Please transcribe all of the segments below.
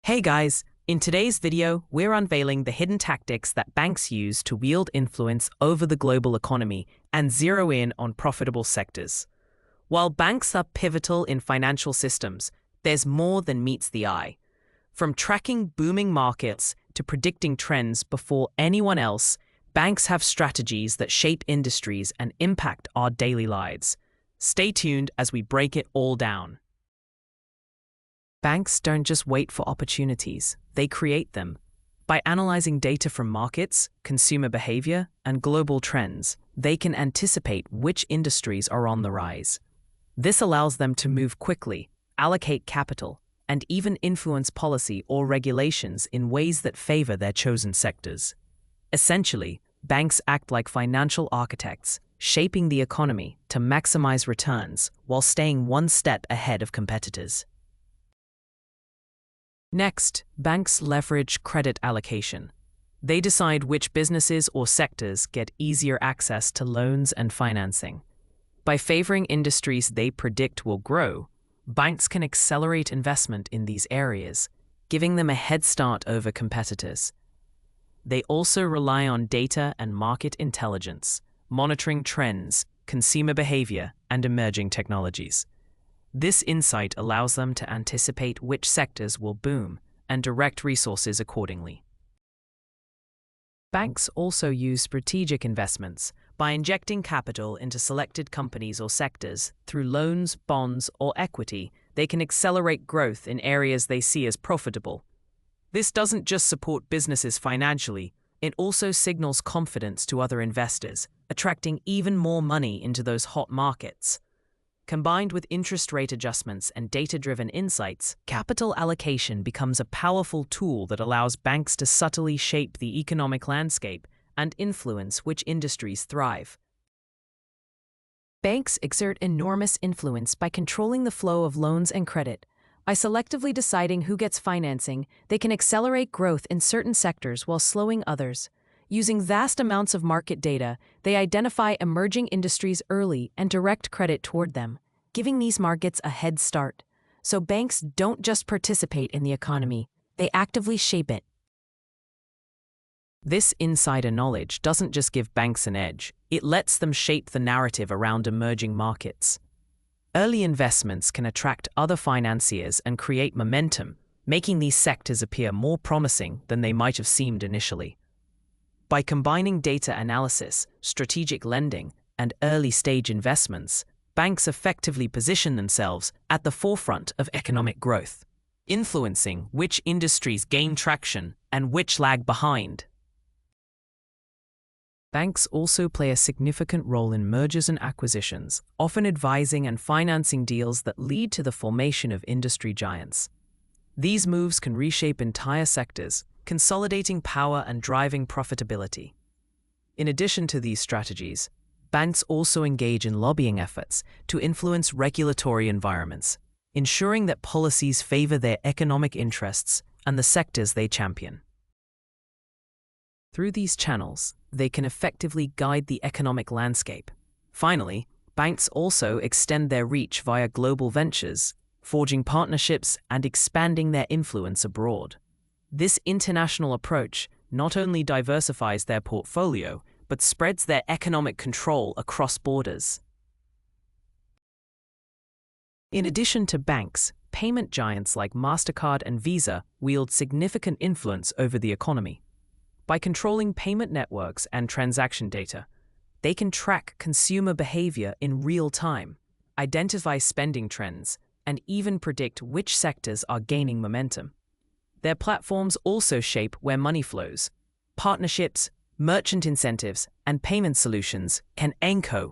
Hey guys, in today's video, we're unveiling the hidden tactics that banks use to wield influence over the global economy and zero in on profitable sectors. While banks are pivotal in financial systems, there's more than meets the eye. From tracking booming markets to predicting trends before anyone else, banks have strategies that shape industries and impact our daily lives. Stay tuned as we break it all down. Banks don't just wait for opportunities, they create them. By analyzing data from markets, consumer behavior, and global trends, they can anticipate which industries are on the rise. This allows them to move quickly, allocate capital, and even influence policy or regulations in ways that favor their chosen sectors. Essentially, banks act like financial architects, shaping the economy to maximize returns while staying one step ahead of competitors. Next, banks leverage credit allocation. They decide which businesses or sectors get easier access to loans and financing. By favoring industries they predict will grow, banks can accelerate investment in these areas, giving them a head start over competitors. They also rely on data and market intelligence, monitoring trends, consumer behavior, and emerging technologies. This insight allows them to anticipate which sectors will boom and direct resources accordingly. Banks also use strategic investments. By injecting capital into selected companies or sectors through loans, bonds, or equity, they can accelerate growth in areas they see as profitable. This doesn't just support businesses financially, it also signals confidence to other investors, attracting even more money into those hot markets. Combined with interest rate adjustments and data-driven insights, capital allocation becomes a powerful tool that allows banks to subtly shape the economic landscape and influence which industries thrive. Banks exert enormous influence by controlling the flow of loans and credit. By selectively deciding who gets financing, they can accelerate growth in certain sectors while slowing others. Using vast amounts of market data, they identify emerging industries early and direct credit toward them, giving these markets a head start. So banks don't just participate in the economy, they actively shape it. This insider knowledge doesn't just give banks an edge, it lets them shape the narrative around emerging markets. Early investments can attract other financiers and create momentum, making these sectors appear more promising than they might have seemed initially. By combining data analysis, strategic lending, and early-stage investments, banks effectively position themselves at the forefront of economic growth, influencing which industries gain traction and which lag behind. Banks also play a significant role in mergers and acquisitions, often advising and financing deals that lead to the formation of industry giants. These moves can reshape entire sectors, consolidating power and driving profitability. In addition to these strategies, banks also engage in lobbying efforts to influence regulatory environments, ensuring that policies favor their economic interests and the sectors they champion. Through these channels, they can effectively guide the economic landscape. Finally, banks also extend their reach via global ventures, forging partnerships and expanding their influence abroad. This international approach not only diversifies their portfolio, but spreads their economic control across borders. In addition to banks, payment giants like MasterCard and Visa wield significant influence over the economy. By controlling payment networks and transaction data, they can track consumer behavior in real time, identify spending trends, and even predict which sectors are gaining momentum. Their platforms also shape where money flows. Partnerships, merchant incentives, and payment solutions can anchor.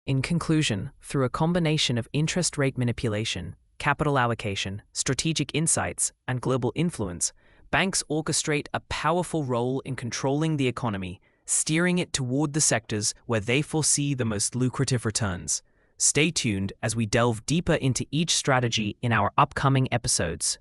In conclusion, through a combination of interest rate manipulation, capital allocation, strategic insights, and global influence, banks orchestrate a powerful role in controlling the economy, steering it toward the sectors where they foresee the most lucrative returns. Stay tuned as we delve deeper into each strategy in our upcoming episodes.